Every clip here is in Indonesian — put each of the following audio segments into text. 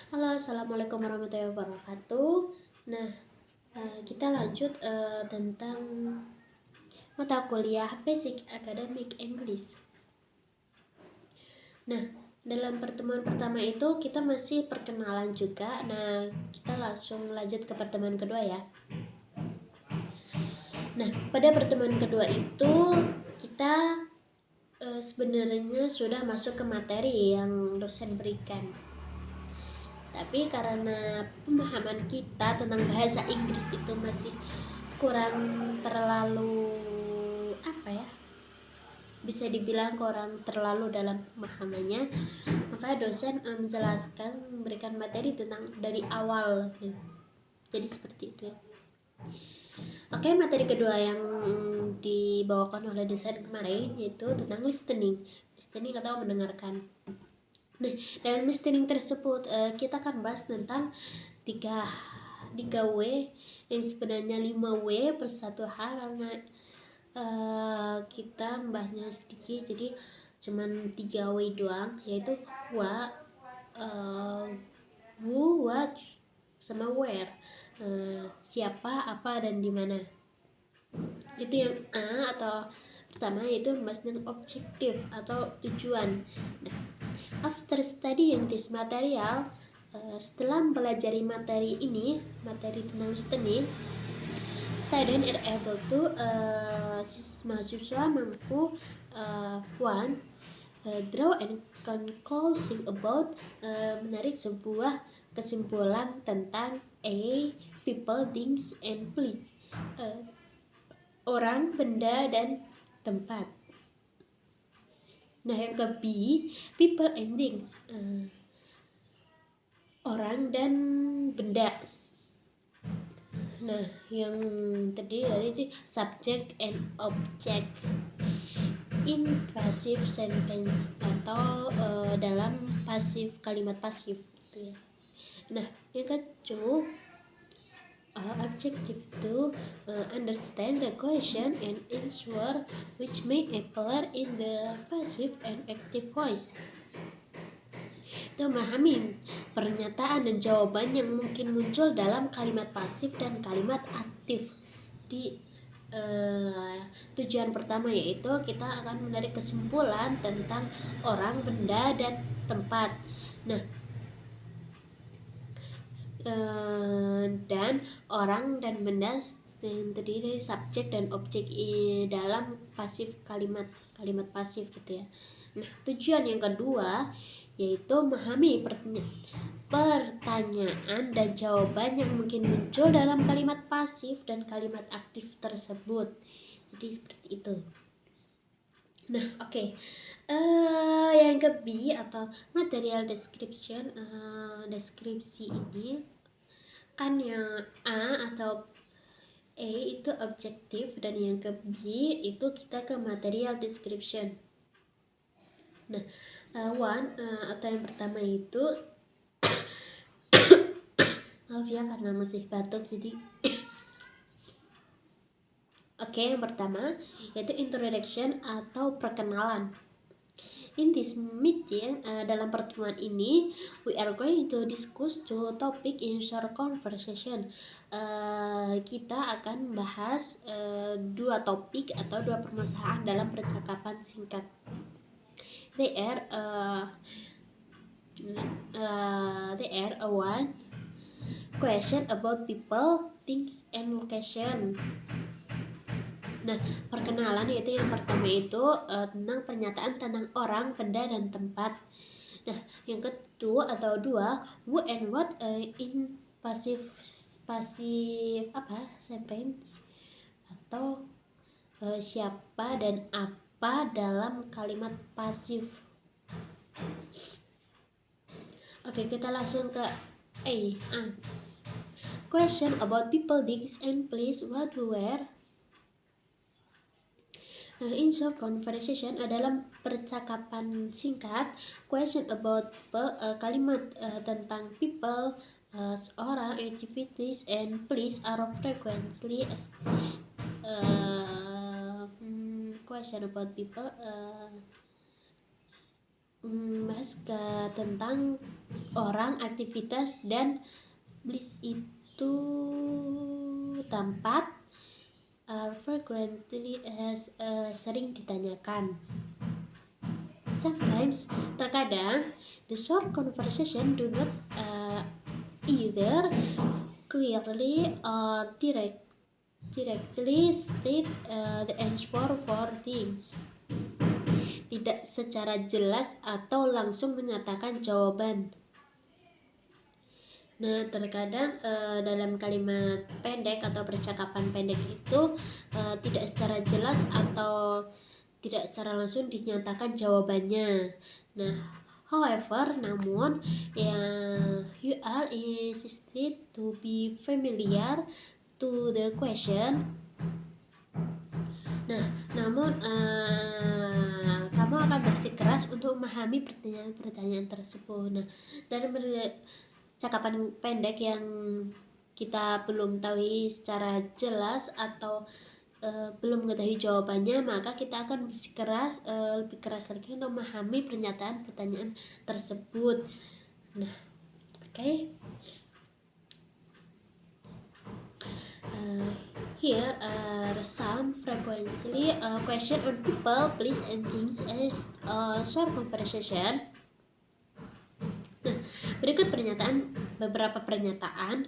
Halo, assalamualaikum warahmatullahi wabarakatuh. Nah, kita lanjut tentang mata kuliah Basic Academic English. Nah, dalam pertemuan pertama itu kita masih perkenalan juga. Nah, kita langsung lanjut ke pertemuan kedua ya. Nah, pada pertemuan kedua itu kita sebenarnya sudah masuk ke materi yang dosen berikan. Tapi karena pemahaman kita tentang bahasa Inggris itu masih kurang terlalu bisa dibilang kurang terlalu dalam pemahamannya, maka dosen menjelaskan, memberikan materi tentang dari awal ya. Jadi seperti itu ya. Oke, materi kedua yang dibawakan oleh dosen kemarin yaitu tentang listening atau mendengarkan. Nah, dalam listening tersebut kita akan bahas tentang 3W yang sebenarnya 5W per 1H, karena kita membahasnya sedikit, jadi cuman 3W doang, yaitu what, who, what, sama where. Siapa, apa, dan di mana. Itu yang A atau pertama, yaitu membahas tentang objektif atau tujuan. Nah, after studying this material, setelah mempelajari materi ini, materi tentang listening, student are able to mahasiswa mampu one, draw and conclusion about, menarik sebuah kesimpulan tentang A, people, things, and place, orang, benda, dan tempat. Nah, yang ke B, people and things, orang dan benda. Nah, yang terdiri dari itu subject and object in passive sentence atau dalam pasif, kalimat pasif gitu ya. Nah, yang kedua, objective to understand the question and answer which may appear in the passive and active voice. Itu memahami pernyataan dan jawaban yang mungkin muncul dalam kalimat pasif dan kalimat aktif. Di tujuan pertama yaitu kita akan menarik kesimpulan tentang orang, benda, dan tempat. Nah, dan orang dan benda yang terdiri dari subjek dan objek dalam pasif, kalimat pasif gitu ya. Nah, tujuan yang kedua yaitu memahami pertanyaan dan jawaban yang mungkin muncul dalam kalimat pasif dan kalimat aktif tersebut. Jadi seperti itu. Nah, oke. Yang ke B atau material description, deskripsi ini kan yang A atau A itu objektif, dan yang ke B itu kita ke material description. Nah, one atau yang pertama itu maaf ya karena masih batuk jadi oke, yang pertama yaitu introduction atau perkenalan. In this meeting, dalam pertemuan ini, we are going to discuss two topic in short conversation. Kita akan membahas dua topik atau dua permasalahan dalam percakapan singkat. They are one question about people, things, and location. Nah, perkenalan yaitu yang pertama itu tentang pernyataan tentang orang, benda, dan tempat. Nah, yang kedua atau dua, who and what in pasif sentence atau siapa dan apa dalam kalimat pasif. Oke, kita langsung ke A. Question about people, things, and place, what, who, where. In short conversation dalam percakapan singkat, question about people, kalimat tentang people, orang, activities, and place are frequently question about people. bahas tentang orang, aktivitas, dan place itu tempat frequently sering ditanyakan. Sometimes, terkadang, the short conversation do not either clearly or directly state the answer for things. Tidak secara jelas atau langsung menyatakan jawaban. Nah, terkadang dalam kalimat pendek atau percakapan pendek itu tidak secara jelas atau tidak secara langsung dinyatakan jawabannya. Nah, however, namun you are insisted to be familiar to the question. Nah, namun kamu akan bersikeras untuk memahami pertanyaan-pertanyaan tersebut. Nah, dalam percakapan pendek yang kita belum tahu secara jelas atau belum mengetahui jawabannya, maka kita akan bersikeras lebih keras lagi untuk memahami pernyataan-pertanyaan tersebut. Nah, oke. Here are some frequently question on people, place, and things as short conversation. Nah, berikut beberapa pernyataan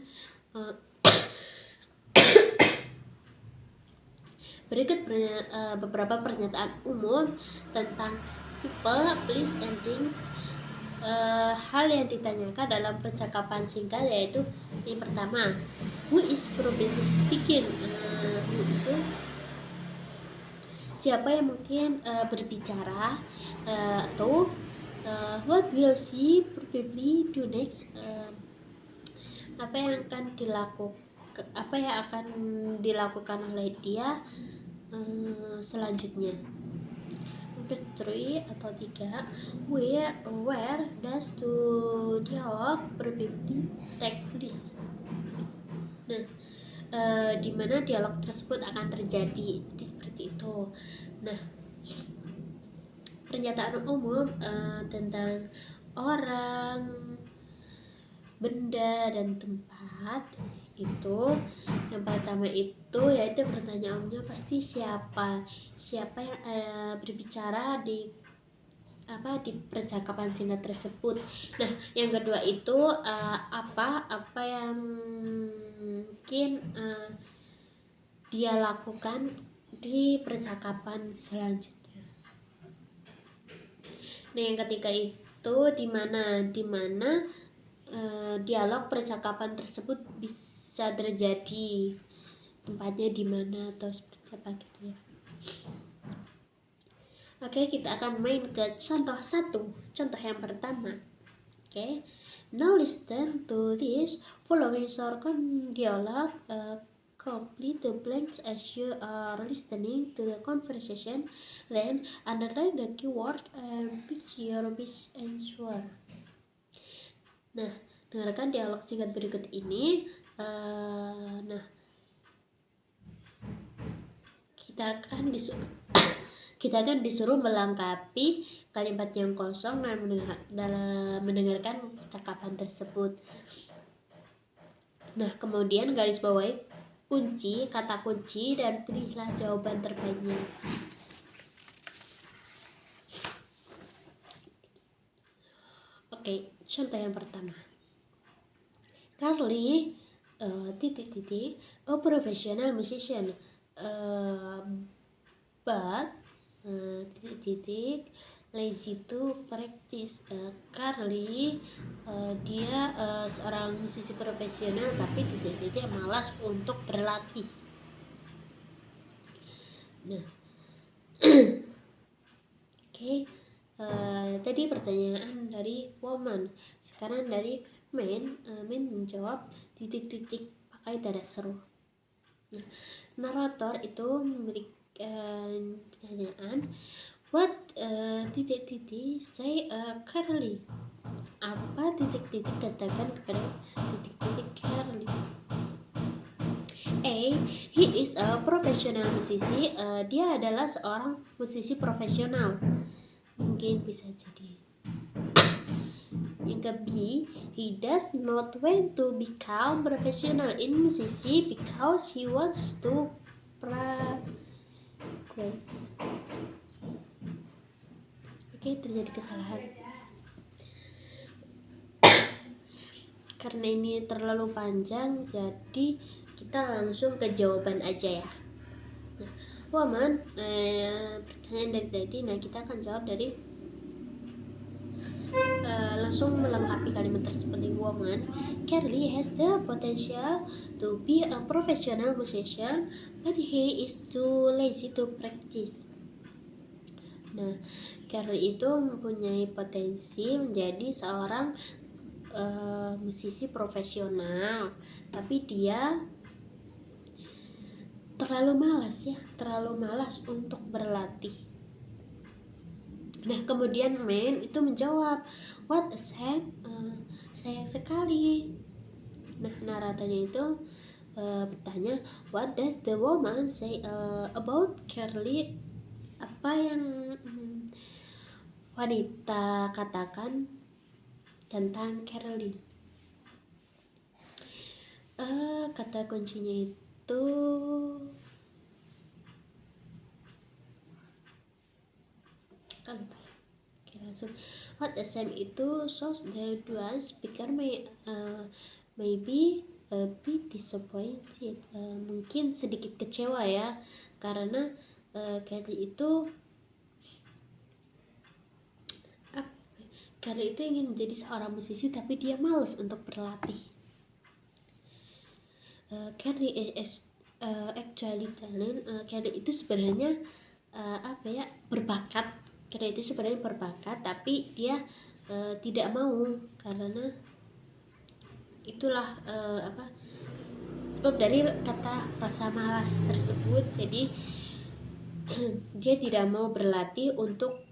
beberapa pernyataan umum tentang people, place, and things. Hal yang ditanyakan dalam percakapan singkat yaitu yang pertama, who is probably speaking? Who itu siapa yang mungkin berbicara, atau what will she probably do next? Apa yang akan dilakukan oleh dia selanjutnya. Number 3 atau 3, where does the dialogue probably take place? Nah, di mana dialog tersebut akan terjadi. Jadi seperti itu. Nah, pernyataan umum tentang orang, benda, dan tempat itu, yang pertama itu yaitu pertanyaannya pasti siapa yang berbicara di percakapan singkat tersebut. Nah, yang kedua itu apa yang mungkin dia lakukan di percakapan selanjutnya. Nah, yang ketiga itu di mana dialog percakapan tersebut bisa terjadi, tempatnya di mana atau seperti apa gitu ya. Oke, kita akan main ke contoh yang pertama. Oke, now listen to this following short dialogue. Complete the blanks as you are listening to the conversation, then underline the keyword and pick your best answer. Nah, dengarkan dialog singkat berikut ini. Kita akan disuruh melengkapi kalimat yang kosong dalam mendengarkan percakapan tersebut. Nah, kemudian garis bawahi kata kunci dan pilihlah jawaban terbaiknya. Oke, contoh yang pertama. Carly a professional musician, but lazy to practice. Carly dia seorang musisi profesional tapi malas untuk berlatih. Nah, oke. Tadi pertanyaan dari woman. Sekarang dari man menjawab pakai tanda seru. Nah, narator itu memberikan pertanyaan, what say Carly? Apa katakan kepada Carly? A, he is a professional musisi. Dia adalah seorang musisi profesional. Mungkin bisa jadi Yang ke B, he does not want to become professional in musisi because he wants to practice. Oke, terjadi kesalahan. Karena ini terlalu panjang, jadi kita langsung ke jawaban aja ya. Nah, woman, pertanyaan dari tadi, nah kita akan jawab dari langsung melengkapi kalimat tersebut. Di woman, Carly has the potential to be a professional musician, but he is too lazy to practice. Nah, Carly itu mempunyai potensi menjadi seorang musisi profesional, tapi dia terlalu malas untuk berlatih. Nah, kemudian Man itu menjawab, what a shame, sayang sekali. Nah, naratornya itu bertanya, what does the woman say about Carly? Apa yang wanita katakan tentang Carly? Kata kuncinya itu Oke, langsung. What a shame itu shows the one speaker maybe a bit disappointed, mungkin sedikit kecewa ya, karena Carly itu ingin menjadi seorang musisi tapi dia malas untuk berlatih. Carly is actually talent. Carly itu sebenarnya berbakat. Carly itu sebenarnya berbakat, tapi dia tidak mau, karena itulah sebab dari kata rasa malas tersebut. Jadi dia tidak mau berlatih untuk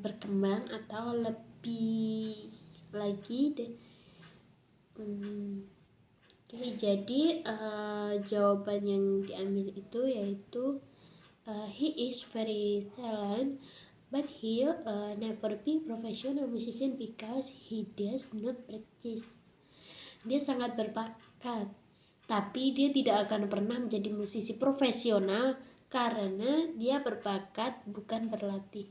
berkembang atau lebih lagi jadi jawaban yang diambil itu yaitu he is very talented but he never be professional musician because he does not practice. Dia sangat berbakat, tapi dia tidak akan pernah menjadi musisi profesional karena dia berbakat bukan berlatih.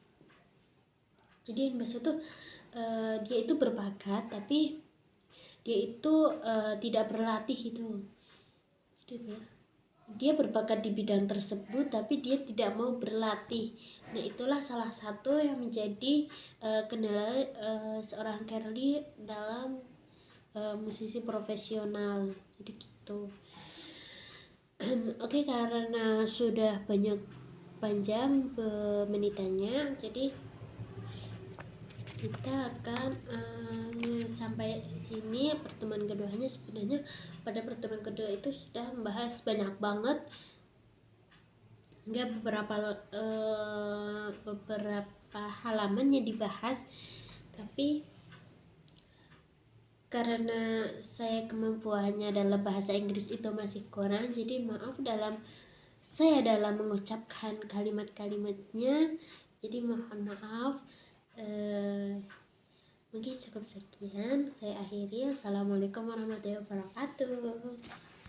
Jadi yang maksud tuh dia itu berbakat tapi dia itu tidak berlatih itu. Jadi dia berbakat di bidang tersebut tapi dia tidak mau berlatih. Nah, itulah salah satu yang menjadi kendala seorang Carly dalam musisi profesional. Jadi gitu. Oke, karena sudah panjang menitannya, jadi kita akan sampai sini pertemuan keduanya. Sebenarnya pada pertemuan kedua itu sudah membahas banyak banget, hingga beberapa halamannya dibahas, tapi karena saya kemampuannya dalam bahasa Inggris itu masih kurang, jadi maaf saya dalam mengucapkan kalimat-kalimatnya, jadi mohon maaf. Mungkin cukup sekian, saya akhiri. Assalamualaikum warahmatullahi wabarakatuh.